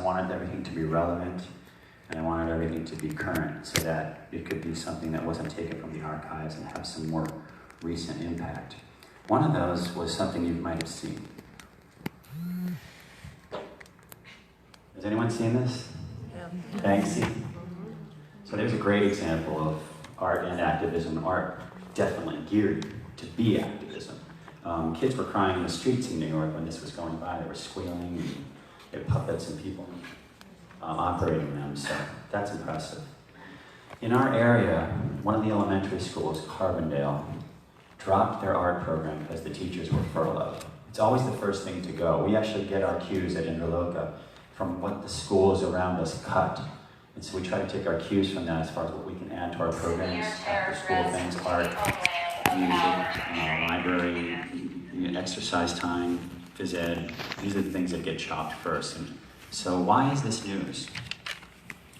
wanted everything to be relevant, and I wanted everything to be current so that it could be something that wasn't taken from the archives and have some more recent impact. One of those was something you might have seen. Has anyone seen this? Yeah. Banksy? So there's a great example of art and activism. Art definitely geared to be activism. Kids were crying in the streets in New York when this was going by. They were squealing, and they had puppets and people operating them, so that's impressive. In our area, one of the elementary schools, Carbondale, dropped their art program because the teachers were furloughed. It's always the first thing to go. We actually get our cues at Indraloka from what the schools around us cut. And so we try to take our cues from that as far as what we can add to our programs, after school things, art, music, library, exercise time, phys ed. These are the things that get chopped first. And so why is this news?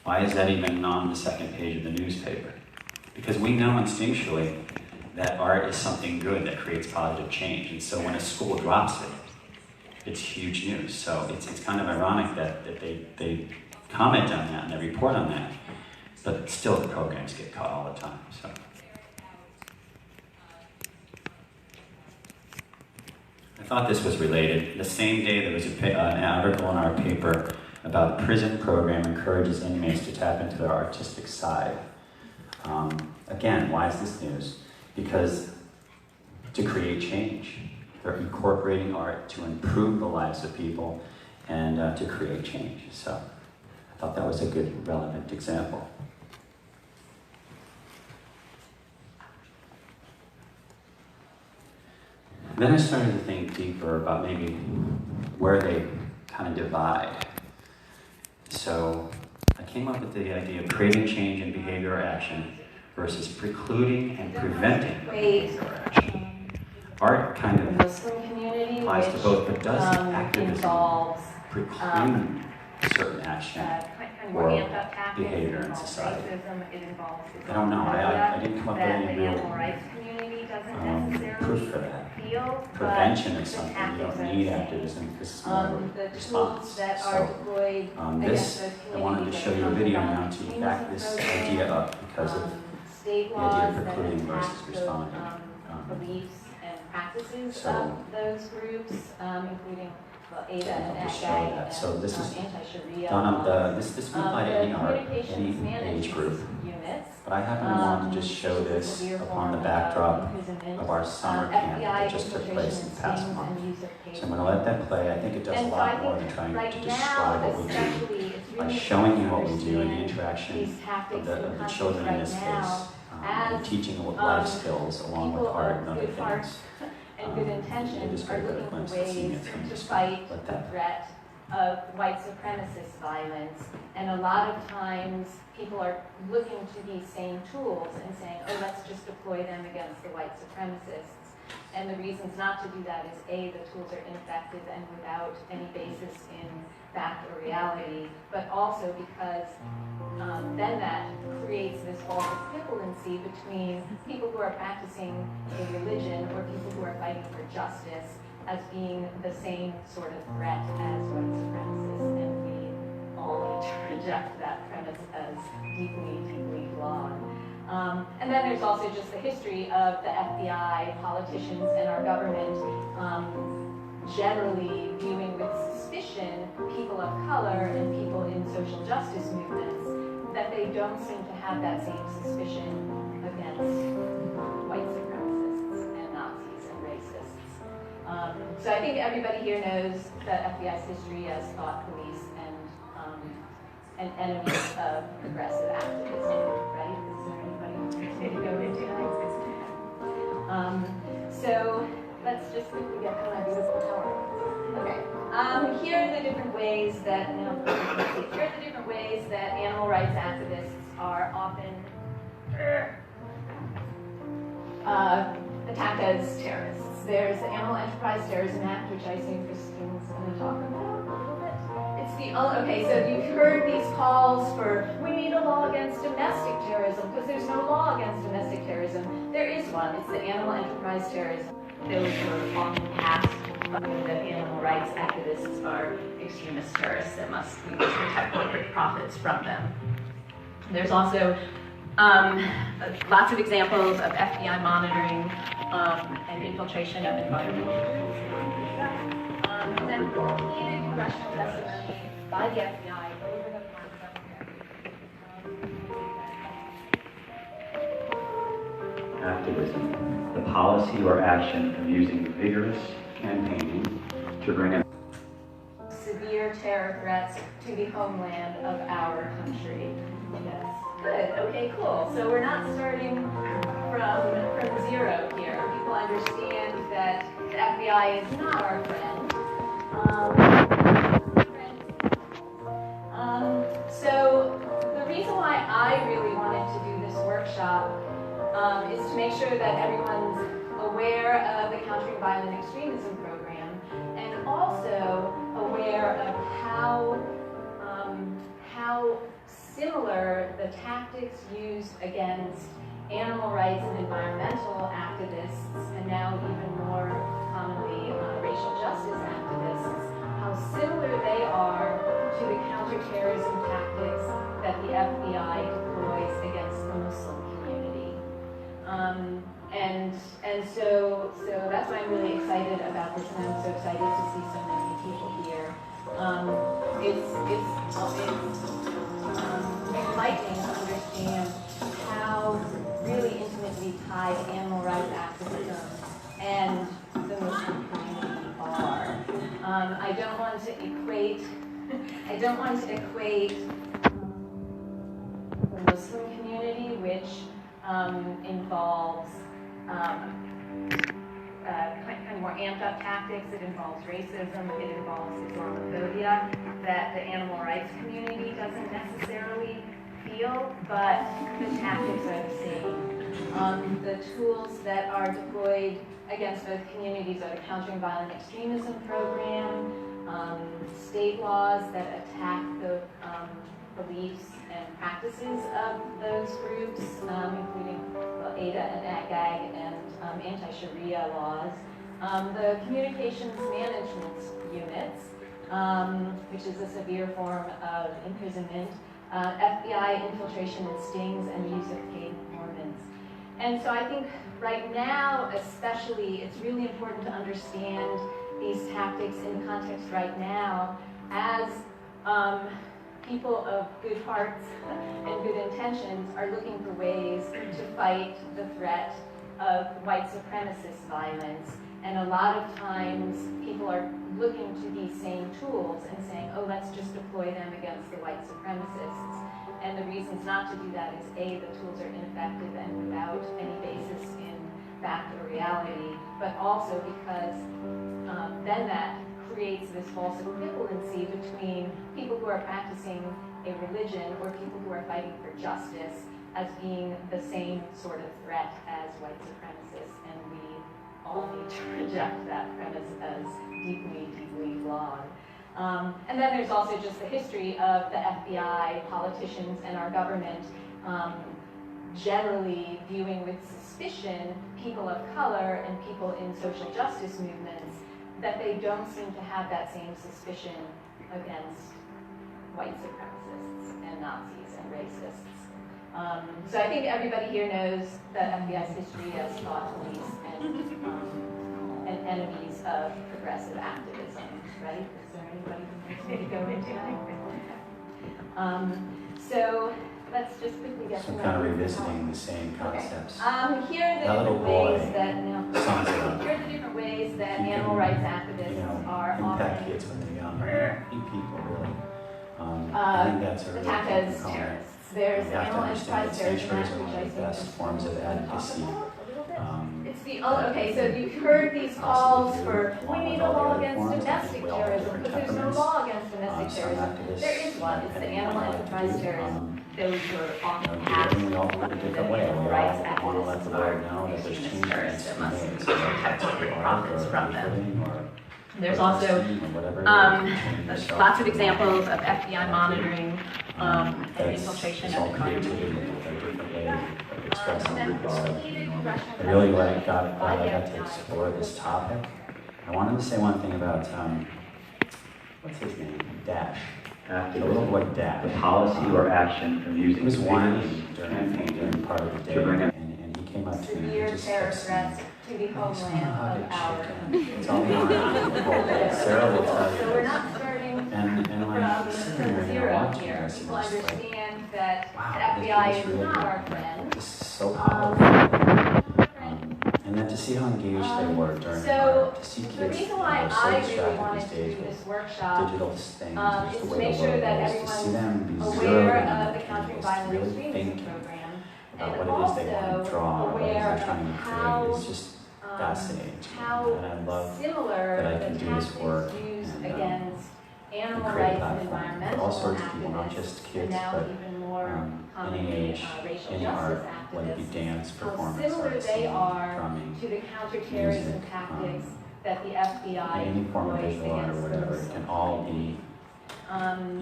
Why is that even on the second page of the newspaper? Because we know instinctually that art is something good that creates positive change. And so when a school drops it, it's huge news. So it's kind of ironic that they comment on that and they report on that, but still the programs get caught all the time. So. I thought this was related. The same day there was an article in our paper about a prison program encourages inmates to tap into their artistic side. Again, why is this news? Because to create change. They're incorporating art to improve the lives of people and to create change. So I thought that was a good, relevant example. Then I started to think deeper about maybe where they kind of divide. So I came up with the idea of creating change in behavior or action versus precluding and preventing behavior or action. Art kind of applies to both, but does activism preclude certain action or behavior in society? I don't know. I didn't come up with any real proof for that. Prevention is something you don't need activism because it's more of a response. So this, I wanted to show you a video now to back this idea up because of the idea of precluding versus responding. Beliefs and practices of those groups, including ADA and FI, so this is anti-Sharia done up this would apply to any art, any age group. But I happen to want to just show this upon the backdrop of our summer camp that just took place in the past month. So I'm going to let that play. I think it does a lot more than trying to describe what we do by showing you what we do and the interaction of the children in this case, and teaching life skills along with art and other things. And good intentions are looking for ways to fight the threat of white supremacist violence. And a lot of times people are looking to these same tools and saying, oh, let's just deploy them against the white supremacists. And the reasons not to do that is A, the tools are ineffective and without any basis in fact or reality, but also because then that creates this false equivalency between people who are practicing a religion or people who are fighting for justice as being the same sort of threat as white supremacists, and we all need to reject that premise as deeply, deeply flawed. And then there's also just the history of the FBI, politicians, and our government generally viewing with suspicion people of color and people in social justice movements, that they don't seem to have that same suspicion against white supremacists and Nazis and racists. So I think everybody here knows the FBI's history as thought police and enemies of progressive activism, right? Is there anybody who can go into that? So let's just quickly get to my beautiful tower. Okay. Here are the different ways that animal rights activists are often attacked as terrorists. There's the Animal Enterprise Terrorism Act, which I assume Christine's going to talk about a little bit. It's the okay. So you've heard these calls for we need a law against domestic terrorism because there's no law against domestic terrorism. There is one. It's the Animal Enterprise Terrorism. Those were often passed that animal rights activists are extremist terrorists that must protect corporate profits from them. There's also lots of examples of FBI monitoring and infiltration of environmental groups. And then repeated congressional testimony by the FBI over the past 7 years. Activism, the policy or action of using vigorous campaigning to bring an severe terror threats to the homeland of our country. Yes. Good. Okay, cool. So we're not starting from zero here. People understand that the FBI is not our friend. So the reason why I really wanted to do this workshop is to make sure that everyone's aware of the Countering Violent Extremism program and also aware of how similar the tactics used against animal rights and environmental activists, and now even more commonly racial justice activists, how similar they are to the counterterrorism tactics that the FBI deploys against the Muslim community. And so that's why I'm really excited about this, and I'm so excited to see so many people here. It's enlightening to understand how really intimately tied animal rights activism and the Muslim community are. I don't want to equate the Muslim community, which involves kind of more amped up tactics. It involves racism, it involves Islamophobia that the animal rights community doesn't necessarily feel, but the tactics are the same. The tools that are deployed against both communities are the Countering Violent Extremism program, state laws that attack the beliefs and practices of those groups, including ADA and AGAG and anti-Sharia laws, the communications management units, which is a severe form of imprisonment, FBI infiltration and stings, and use of paid informants. And so I think right now, especially, it's really important to understand these tactics in the context right now as people of good hearts and good intentions are looking for ways to fight the threat of white supremacist violence. And a lot of times people are looking to these same tools and saying, oh, let's just deploy them against the white supremacists. And the reasons not to do that is A, the tools are ineffective and without any basis in fact or reality, but also because then that creates this false equivalency between people who are practicing a religion or people who are fighting for justice as being the same sort of threat as white supremacists, and we all need to reject that premise as deeply, deeply flawed. And then there's also just the history of the FBI, politicians, and our government generally viewing with suspicion people of color and people in social justice movements, that they don't seem to have that same suspicion against white supremacists and Nazis and racists. So I think everybody here knows the FBI's history as thought police and enemies of progressive activism, right? Is there anybody who wants me to go into that? So let's just quickly get to kind of revisiting the same concepts. Okay. Here are the different ways that animal rights activists are impact kids when they're young, or people really. I think that's a really attack as terrorists. There's animal enterprise terrorism, which are one of the best forms of advocacy. It's the only, okay, so you've heard these calls for, we need a law against domestic terrorism, because there's no law against domestic terrorism. There is one, it's the animal enterprise terrorism. Those were often passed we all put a different way. We rights all want to let the world know that there's change that must protect corporate profits from them. There's also lots of examples of FBI monitoring and infiltration of environmental. I really got to explore this topic I wanted to say one thing about, what's his name? Dash. The little boy Dash. The policy or action from He using was whining campaign during part of the day, and he came up to me Severe and just terror kept saying, threats to the "I just want to homeland hug of a our chicken." country. It's all we want. Sarah will tell you. So we're not starting And I'm from sitting there, zero watching here. this, and People just like, understand that wow, the this FBI is is really not our good. friend. This is so powerful. And then to see how engaged they were during So to see the kids reason why so I really distracted wanted these to days do with this workshop digital things, just is the to way make the sure world that is, to see everyone's them be aware zeroed in of on the the Countering canvas, Violence really Extremism thinking program, about and what it is they want to also draw, what it is aware they're trying to of create. It's just fascinating. how And I love similar that I the can do this work tactics used and, against animal create a rights and platform for environmental all sorts of people, not activists, just and kids, now but even more any commonly age, racial any justice art, whether it be activists, dance, how performance, similar art, they singing, are drumming, to the counterterrorism music, tactics that the FBI any form of employs visual art or against whatever, those it can all be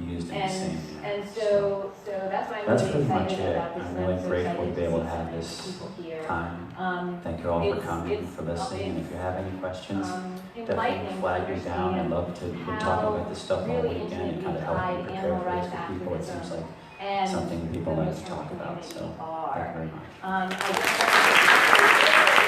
used in the same manner. and so that's why I'm That's really pretty much excited it. about this. I'm and really so grateful to excited be able to see so have many this people here. time. Thank you all for It's- coming, it's- for listening, and if you have any questions, definitely enlightening flag me down. I'd love to be talking about this stuff all really weekend and kind of help you prepare animal for this rights for people. It seems activism like and something people the like to Muslim talk about, so community are. thank you very much. I just